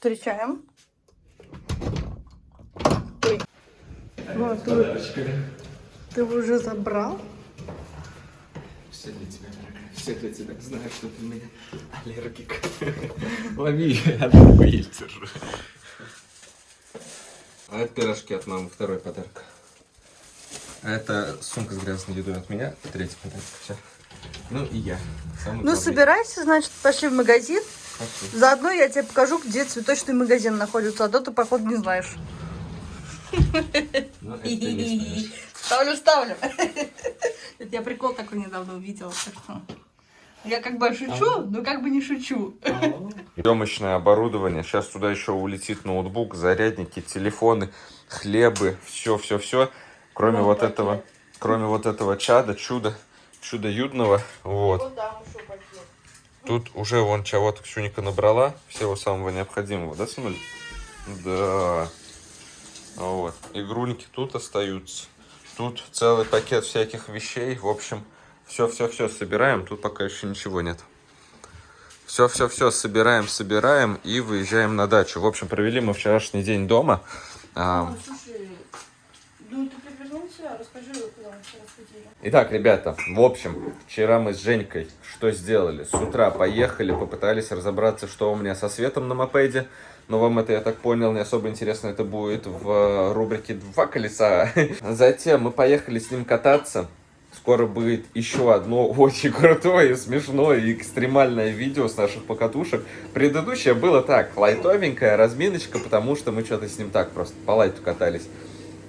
встречаем. Ой. Вот, ты его уже забрал? Все для тебя, дорогая, все для тебя. Знаю, что ты у меня аллергик. Лови, я одну ель держу. А это пирожки от мамы, второй подарок. А это сумка с грязной едой от меня, третий подарок. Все. Ну и я. Ну, собирайся, значит, пошли в магазин. Пошли. Заодно я тебе покажу, где цветочный магазин находится, а то ты, походу, не знаешь. Ну, это ты не знаешь. Ставлю. Это я прикол такой недавно увидела, так что... Я как бы шучу, но как бы не шучу. Съемочное оборудование. Сейчас туда еще улетит ноутбук, зарядники, телефоны, хлебы, все. Кроме вот этого чуда юдного. Вот. Тут уже вон чего-то Ксюника набрала. Всего самого необходимого, да, сынуль? Да. Вот. Игрульки тут остаются. Тут целый пакет всяких вещей. В общем, все собираем. Тут пока еще ничего нет. Все собираем и выезжаем на дачу. В общем, провели мы вчерашний день дома. Слушай, ну ты перевернулся, расскажи, куда мы вчера сходили. Итак, ребята, в общем, вчера мы с Женькой что сделали? С утра поехали, попытались разобраться, что у меня со светом на мопеде. Но вам это, я так понял, не особо интересно. Это будет в рубрике «Два колеса». Затем мы поехали с ним кататься. Скоро будет еще одно очень крутое, смешное и экстремальное видео с наших покатушек. Предыдущее было так, лайтовенькая разминочка, потому что мы что-то с ним так просто по лайту катались.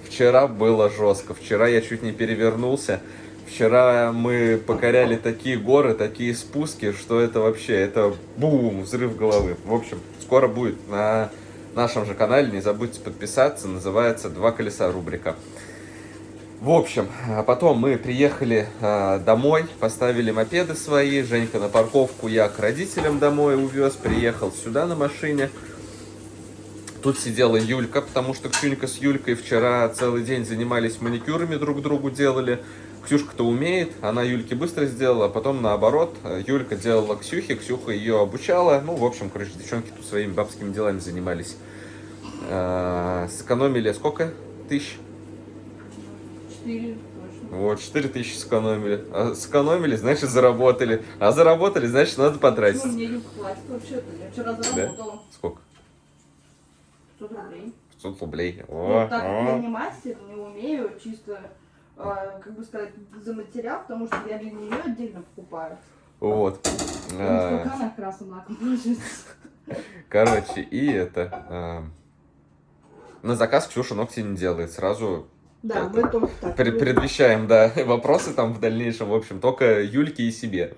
Вчера было жестко, вчера я чуть не перевернулся. Вчера мы покоряли такие горы, такие спуски, что это вообще, это бум, взрыв головы. В общем, скоро будет на нашем же канале, не забудьте подписаться, называется «Два колеса» рубрика. В общем, потом мы приехали домой, поставили мопеды свои, Женька на парковку, я к родителям домой увез, приехал сюда на машине. Тут сидела Юлька, потому что Ксюнька с Юлькой вчера целый день занимались маникюрами, друг другу делали. Ксюшка-то умеет, она Юльке быстро сделала, а потом наоборот, Юлька делала Ксюхе, Ксюха ее обучала. Ну, в общем, короче, девчонки тут своими бабскими делами занимались. Сэкономили сколько тысяч? 4 точно. Вот, 4000 сэкономили. А сэкономили, значит, заработали. А заработали, значит, надо потратить. Ну, мне не хватит вообще-то. Я вчера заработала. Да? Сколько? 500 рублей. 500 рублей. Ну, так как я не мастер, не умею чисто, как бы сказать, за материал, потому что я для нее отдельно покупаю. Вот. Сколько она красным лаком получится. Короче, и это... На заказ Ксюша ногти не делает. Сразу... Да, мы только так. Предвещаем, да, вопросы там в дальнейшем, в общем, только Юльке и себе.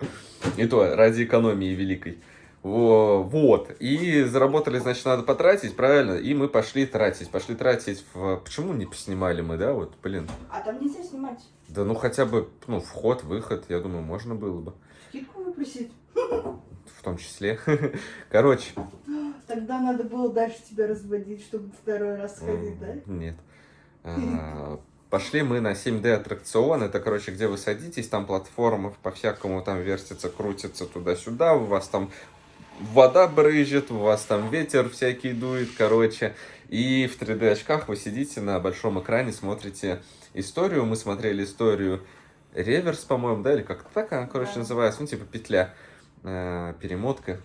И то ради экономии великой. Вот. И заработали, значит, надо потратить, правильно? И мы пошли тратить. Почему не поснимали мы, да? Вот, блин. А там нельзя снимать. Да ну хотя бы, ну, вход, выход, я думаю, можно было бы. Скидку выпросить. В том числе. Короче. Тогда надо было дальше тебя разводить, чтобы второй раз сходить, да? Нет. Пошли мы на 7D аттракцион. Это, короче, где вы садитесь, там платформы по-всякому там вертится, крутится туда-сюда, у вас там вода брызжет, у вас там ветер всякий дует, короче. И в 3D очках вы сидите на большом экране, смотрите историю. Мы смотрели историю реверс, по-моему, да, или как-то так она, короче, называется, ну, типа петля, перемотка.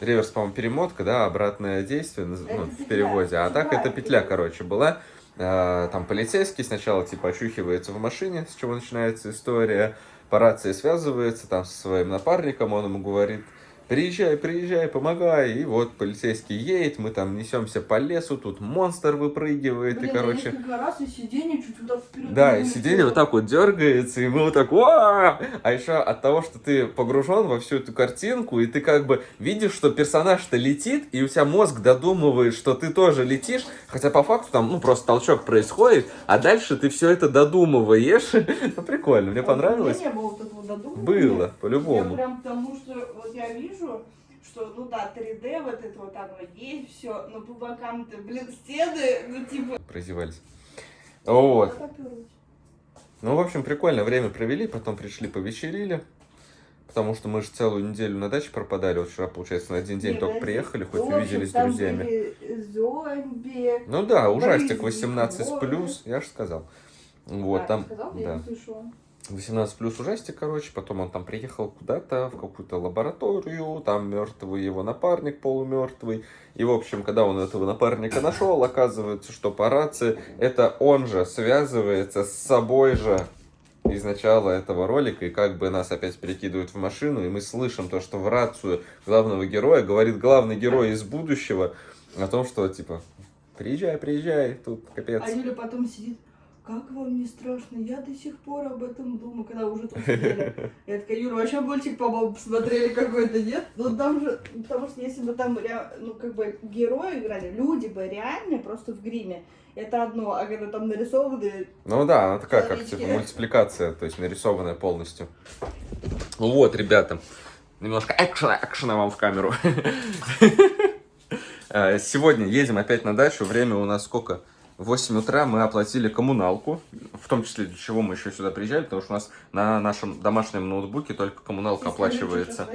Реверс, по-моему, перемотка, да, обратное действие, ну, в переводе. А так это петля, короче, была. Там полицейский сначала типа очухивается в машине, с чего начинается история, по рации связывается там со своим напарником, он ему говорит: приезжай, помогай. И вот полицейский едет, мы там несемся по лесу, тут монстр выпрыгивает. Блин, и, короче... несколько раз и сиденье чуть туда вперед. Да, и сиденье вот так вот дергается, и мы вот так... А еще от того, что ты погружен во всю эту картинку, и ты как бы видишь, что персонаж-то летит, и у тебя мозг додумывает, что ты тоже летишь, хотя по факту там, ну, просто толчок происходит, а дальше ты все это додумываешь. Ну, прикольно, мне понравилось. У меня не было вот этого додумывания. Было, по-любому. Я прям потому что, вот я вижу, что, ну да, 3D, вот это вот оно есть, все, но по бокам-то, блин, стены, ну типа... Прозевались. Вот. Ну, в общем, прикольно время провели, потом пришли, повечерили. потому что мы же целую неделю на даче пропадали. Вот вчера, получается, на один день Не, только подожди. приехали, хоть Ну, в общем, увиделись с там друзьями. были зомби. Ну да, ужастик Борис 18+, я же сказал. Вот, А, там, ты сказал? Я да. не слышала. 18+ ужастик, короче, потом он там приехал куда-то, в какую-то лабораторию, там мертвый его напарник полумертвый. И, в общем, когда он этого напарника нашел, оказывается, что по рации это он же связывается с собой же из начала этого ролика, и как бы нас опять перекидывают в машину, и мы слышим то, что в рацию главного героя говорит главный герой из будущего о том, что, типа, приезжай, приезжай, тут капец. А Юля потом сидит, как вам не страшно? Я до сих пор об этом думаю, когда уже тут сидели. Я такая, Юра, вообще мультик, по-моему, посмотрели какой-то, нет? Ну там же, потому что если бы там, ну как бы герои играли, люди бы реально просто в гриме, это одно, а когда там нарисованы... Ну да, она такая, как Человечки. типа мультипликация, то есть нарисованная полностью. Ну вот, ребята, немножко экшена вам в камеру. Сегодня едем опять на дачу, время у нас сколько? 8 утра, мы оплатили коммуналку, в том числе для чего мы еще сюда приезжали, потому что у нас на нашем домашнем ноутбуке только коммуналка оплачивается.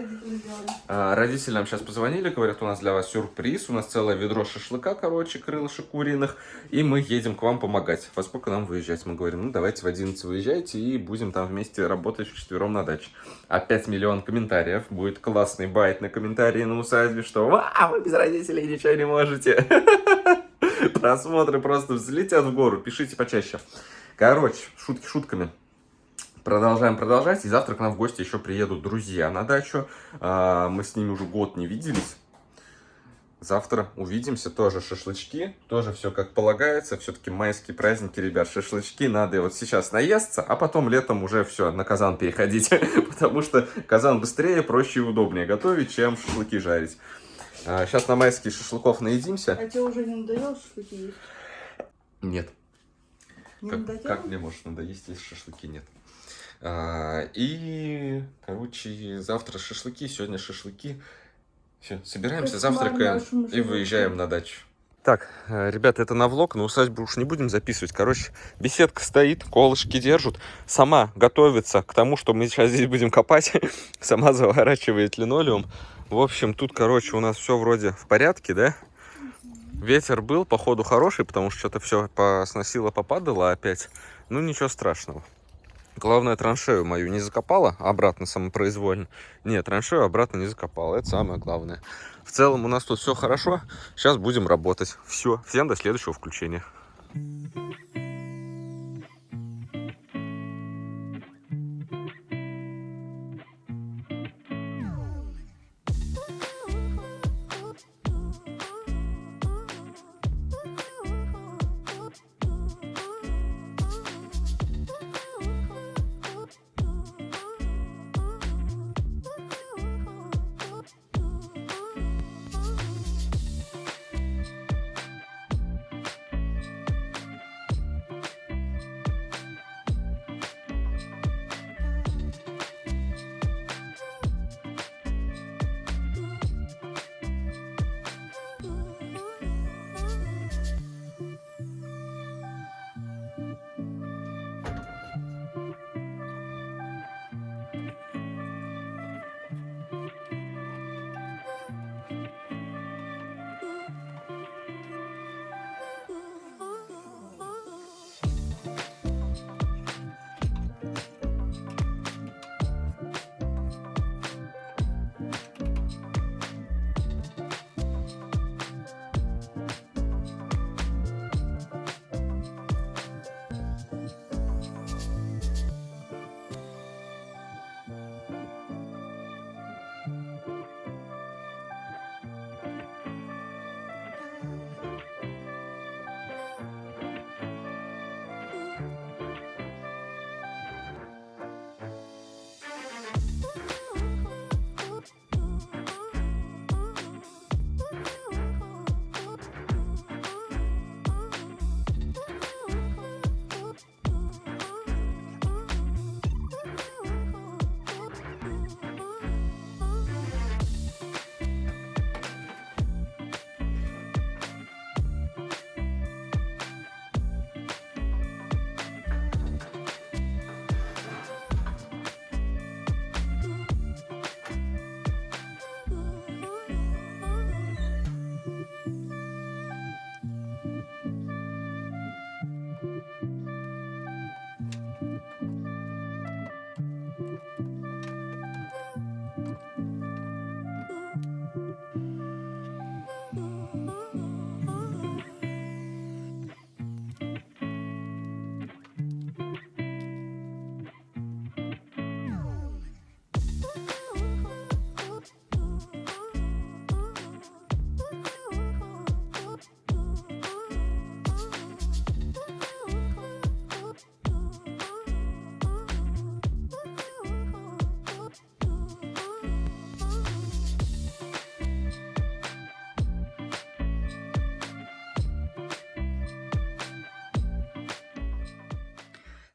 Родителям сейчас позвонили, говорят, у нас для вас сюрприз, у нас целое ведро шашлыка, короче, крылышек куриных, и мы едем к вам помогать. Во сколько нам выезжать? Мы говорим, ну давайте в 11 выезжайте, и будем там вместе работать вчетвером на даче. Опять миллион комментариев, будет классный байт на комментарии на усадьбе, что «Вау, вы без родителей ничего не можете». Просмотры просто взлетят в гору. Пишите почаще. Короче, шутки шутками. Продолжаем продолжать. И завтра к нам в гости еще приедут друзья на дачу. Мы с ними уже год не виделись. Завтра увидимся. Тоже шашлычки. Тоже все как полагается. Все-таки майские праздники, ребят. Шашлычки надо вот сейчас наесться, а потом летом уже все на казан переходить. Потому что казан быстрее, проще и удобнее готовить, чем шашлыки жарить. Сейчас на майские шашлыков наедимся. А тебе уже не надоело шашлыки есть? Нет. Не Как надоело? мне может надоесть, если шашлыки нет? И, короче, завтра шашлыки, сегодня шашлыки. Все, собираемся, Кошмар завтракаем нашему и животу. выезжаем на дачу. Так, ребята, это на влог, но усадьбу уж не будем записывать. Короче, беседка стоит, колышки держат. Сама готовится к тому, что мы сейчас здесь будем копать. Сама заворачивает линолеум. В общем, тут, короче, у нас все вроде в порядке, да? Ветер был, походу, хороший, потому что что-то все сносило, попадало опять. Ну, ничего страшного. Главное, траншею мою не закопала обратно самопроизвольно. Нет, траншею обратно не закопала. Это самое главное. В целом у нас тут все хорошо. Сейчас будем работать. Все. Всем до следующего включения.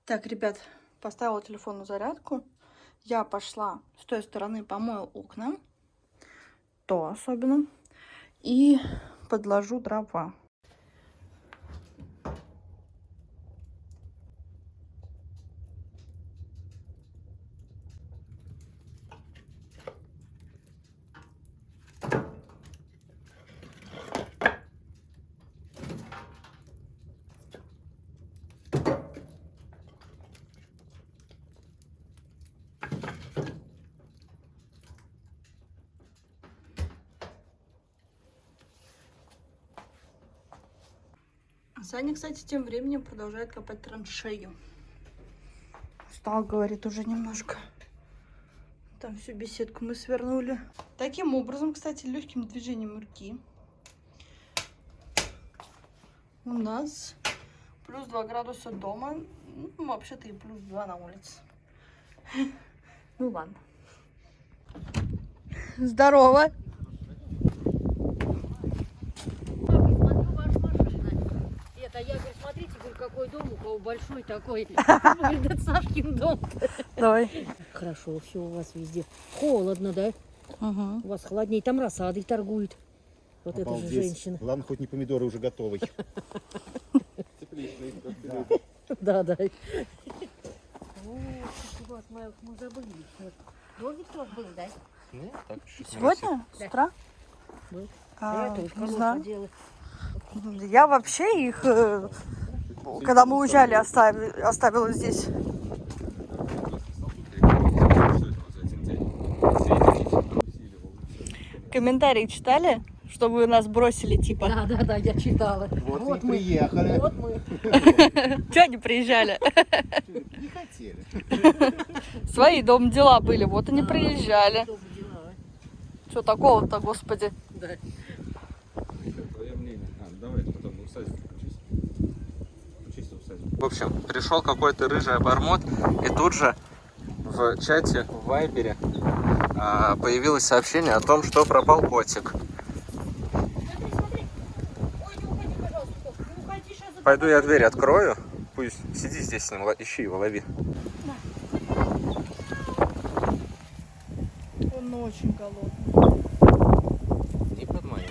Так, ребят, поставила телефон на зарядку. Я пошла с той стороны, помою окна. То особенно. И подложу дрова. Саня, кстати, тем временем продолжает копать траншею. Устал, говорит, уже немножко. Там всю беседку мы свернули. Таким образом, кстати, легким движением руки у нас плюс 2 градуса дома. Ну, вообще-то и плюс 2 на улице. Ну ладно. Здорово. Это я говорю, смотрите, говорю, какой дом у кого большой такой. Говорит, это Сашкин дом. Давай. Хорошо, все у вас везде. Холодно, да? Угу. У вас холоднее. Там рассадой торгует. Вот эта же женщина. Главное, хоть не помидоры уже готовы. Да, да. О, у вас, мы забыли. Дождик тоже был, да? Нет, так чуть-чуть. Сегодня? С утра? Был. А, Я тоже не хорошо знаю. делаю. Я вообще их, когда мы уезжали, оставила здесь. Комментарии читали, что вы нас бросили, типа? Да, да, да, я читала. Вот и мы. приехали. Вот мы. Чего не приезжали? Не хотели. Свои дом дела были, вот и не Да, приезжали. что бы дела, Что такого-то, господи? да. Твое мнение. Давай потом усадить. В общем, пришел какой-то рыжий обормот, и тут же в чате в Вайбере появилось сообщение о том, что пропал котик. Пойду я дверь открою. Пусть сиди здесь с ним, ищи его, лови. Он очень голодный. Не подмани.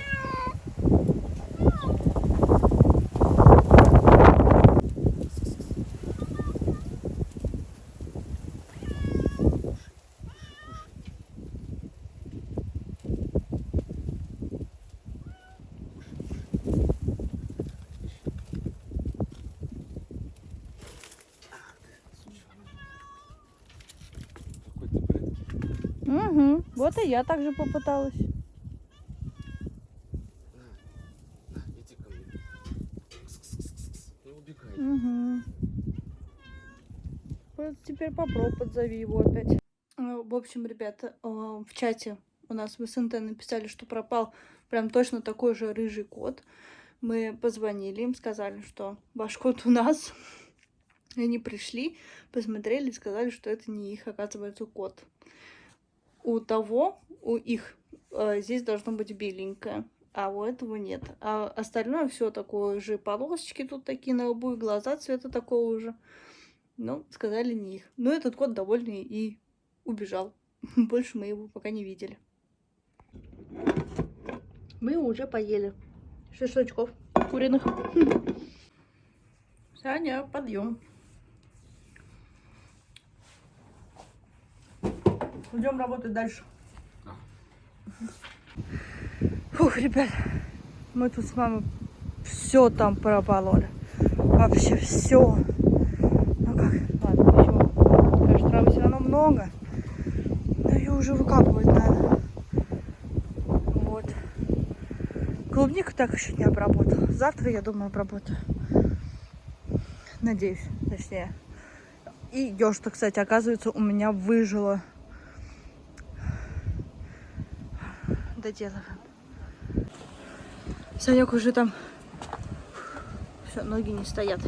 Угу. Вот и я также попыталась. Иди ко мне. Не убегай. Угу. Вот теперь попробуй, подзови его опять. В общем, ребята, в чате у нас в СНТ написали, что пропал прям точно такой же рыжий кот. Мы позвонили им, сказали, что ваш кот у нас. Они пришли, посмотрели и сказали, что это не их, оказывается, кот. У их здесь должно быть беленькое, а у этого нет. А остальное все такое же, полосочки тут такие на лбу, и глаза цвета такого же. Ну, сказали не их. Но этот кот довольный и убежал. Больше мы его пока не видели. Мы уже поели шашлычков куриных. Саня, подъем. Идем работать дальше. Фух, ребят, мы тут с мамой все там пропололи. Вообще все. Ну как? Ладно, почему? Конечно, травы все равно много. Но ее уже выкапывать надо. Вот. Клубнику так еще не обработала. Завтра, я думаю, обработаю. Надеюсь, точнее. И ёж-то, кстати, оказывается, у меня выжило. Доделываем. Санек уже там... Все, ноги не стоят.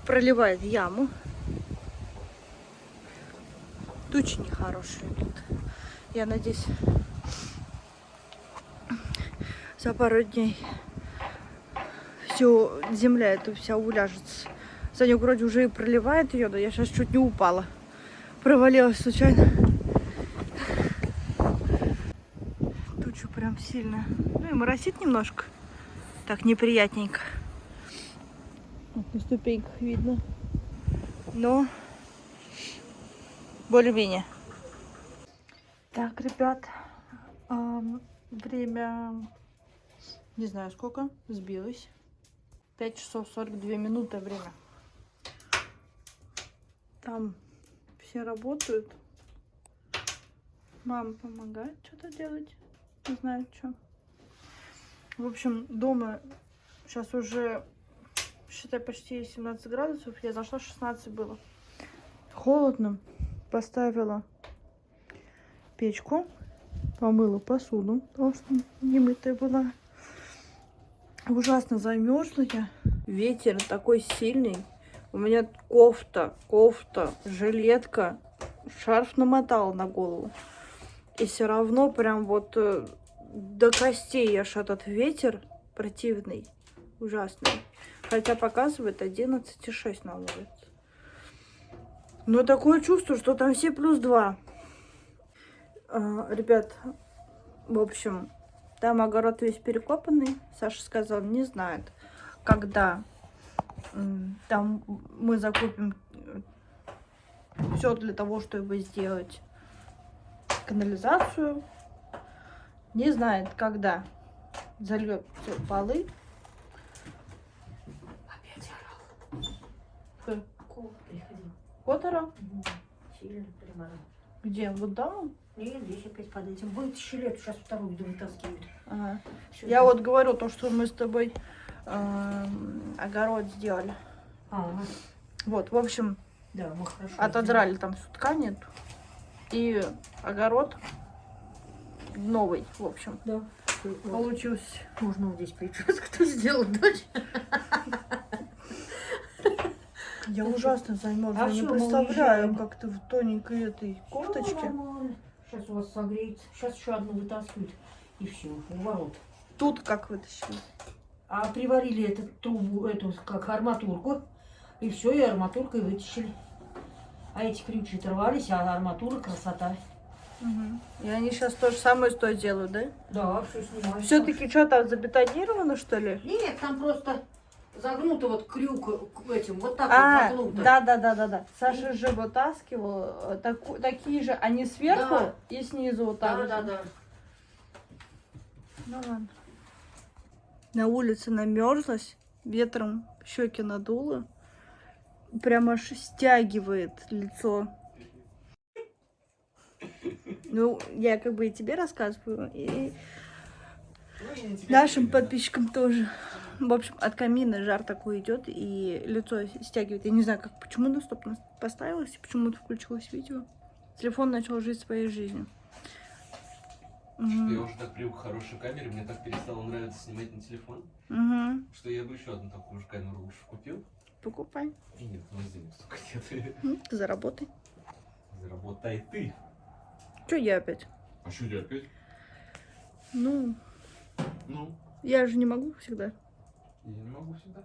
Проливает яму. Тучи нехорошие тут. Я надеюсь, за пару дней все, земля эта вся уляжется Санек вроде уже и проливает ее, да я сейчас чуть не упала. Провалилась случайно. Туча прям сильно. Ну и моросит немножко. Так неприятненько. Вот на ступеньках видно. Но более-менее. Так, ребят. Время, не знаю сколько, сбилось. 5 часов 42 минуты время. Там все работают. Мама помогает что-то делать. Не знаю, что. В общем, дома сейчас уже, считай, почти 17 градусов. Я зашла, 16 было. Холодно. Поставила печку. Помыла посуду, потому что немытая была. Ужасно замерзла я. Ветер такой сильный. У меня кофта, жилетка, шарф намотала на голову. И все равно прям вот до костей аж этот ветер противный, ужасный. Хотя показывает 11,6 на улице. Но такое чувство, что там все +2. Ребят, в общем, там огород весь перекопанный. Саша сказал, не знает, когда там мы закупим все для того, чтобы сделать канализацию. Не знает, когда зальет полы. Опять орал. Кот приходил. Кот орал? Сильно прям орал. Где? Вот там? Нет, здесь опять под этим. Вытащили эту, сейчас вторую иду вытаскивают. Ага. Всё Я здесь. вот говорю то, что мы с тобой огород сделали. Ага. Вот, в общем, Да, мы хорошо. отодрали там всю ткань эту. И огород новый, в общем, Да. Вот. получился. Можно вот здесь прическу сделал, дочь. Я ужасно замерзла. А Я не всё, мы представляю, уезжаем. как ты в тоненькой этой кофточке. Сейчас у вас согреется. Сейчас еще одну вытаскивают. И все, у ворот. Тут как вытащили. А приварили эту трубу, эту, как арматурку. И все, и арматуркой вытащили. А эти крючки оторвались, а арматура красота. И они сейчас то же самое что делают, да? Да, все снимают. Все-таки что там забетонировано, что ли? Нет, там просто загнуто вот крюк к этим, вот так вот загнуто. Да. Саша же вытаскивал такие же, они сверху Да. и снизу вот так. Да. Ну ладно. На улице намерзлась, ветром щеки надуло. Прям аж стягивает лицо. Ну, я как бы и тебе рассказываю, и нашим подписчикам тоже. В общем, от камина жар такой идет, и лицо стягивает. Я не знаю, как, почему на стоп поставилось, и почему-то включилось видео. Телефон начал жить своей жизнью. Я уже так привык к хорошей камере, мне так перестало нравиться снимать на телефон, что я бы еще одну такую же камеру лучше купил. Покупай. И нет, у нас денег столько нет. Ты заработай. Заработай ты. Че я опять? А что я опять? Ну, Ну, я же не могу всегда. я не могу сюда.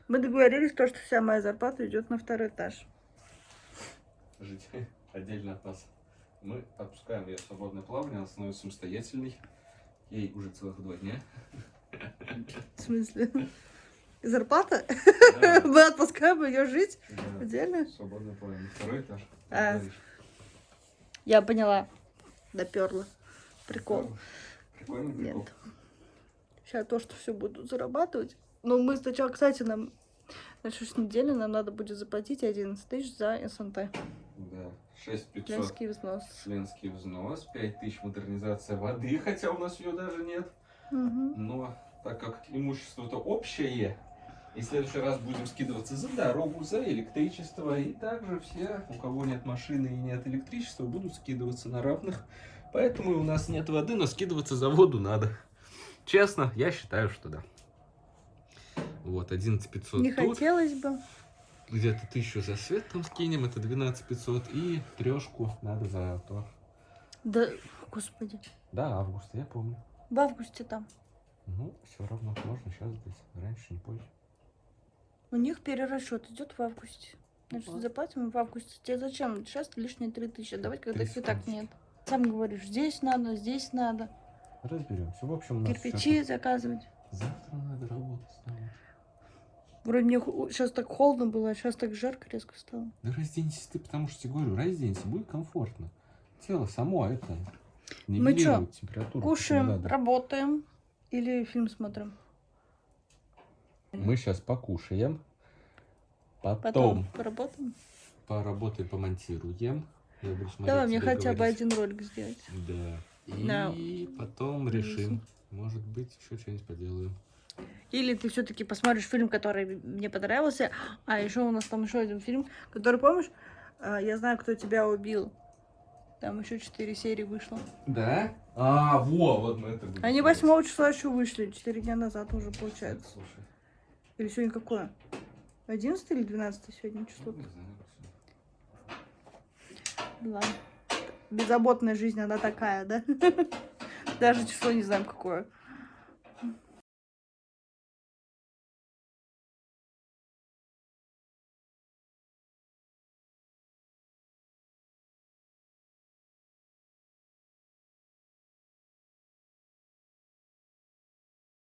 Мы договорились, то, что вся моя зарплата идет на 2-й этаж. Жить отдельно от нас. Мы отпускаем ее в свободное плавание, она становится самостоятельной. Ей уже целых 2 дня. В смысле? Зарплата? Да, Мы отпускаем ее жить да. отдельно? Свободное плавание. 2-й этаж. А. Говоришь. Я поняла. Доперла. Прикол. Прикольный прикол. Нет. Сейчас то, что все буду зарабатывать. Но мы сначала, кстати, на следующей неделе нам надо будет заплатить 11 тысяч за СНТ. Да. 6500 Членский взнос. членский взнос, 5000 модернизация воды, хотя у нас ее даже нет. Но так как имущество-то общее, и в следующий раз будем скидываться за дорогу, за электричество, и также все, у кого нет машины и нет электричества, будут скидываться на равных. Поэтому и у нас нет воды, но скидываться за воду надо. Честно, я считаю, что да. Вот, 11500 Не тут. хотелось бы. Где-то 1000 за свет там скинем, это 12500. И 3 надо за то. Да, господи. Да, августа, я помню. В августе там. Ну, все равно можно сейчас сдать. Раньше, не позже. У них перерасчет идет в августе. Значит, заплатим в августе. Тебе зачем? Сейчас лишние 3000 давать, когда их и так нет. Сам говоришь, здесь надо. Разберемся. В общем, у нас Кирпичи заказывать. завтра надо работать снова. Вроде мне сейчас так холодно было, а сейчас так жарко резко стало. Да разденься ты, потому что тебе говорю, разденься, будет комфортно. Тело само это нивелирует температуру. Кушаем, надо. работаем или фильм смотрим? Мы сейчас покушаем. Потом поработаем? Поработаем, помонтируем. Я буду смотреть, Давай мне тебе хотя бы говорить. один ролик сделать. Да. И Да. потом решим. Может быть, еще что-нибудь поделаем. Или ты все-таки посмотришь фильм, который мне понравился. А еще у нас там еще один фильм, который, помнишь, я знаю, кто тебя убил. Там еще 4 серии вышло. Да? А, вот мы это будем. Они смотреть. 8 числа еще вышли, 4 дня назад уже получается. Слушай. Или сегодня какое? 11 или 12 сегодня число? Не знаю, Максим. Ладно. Беззаботная жизнь, она такая, да? Даже число не знаем какое.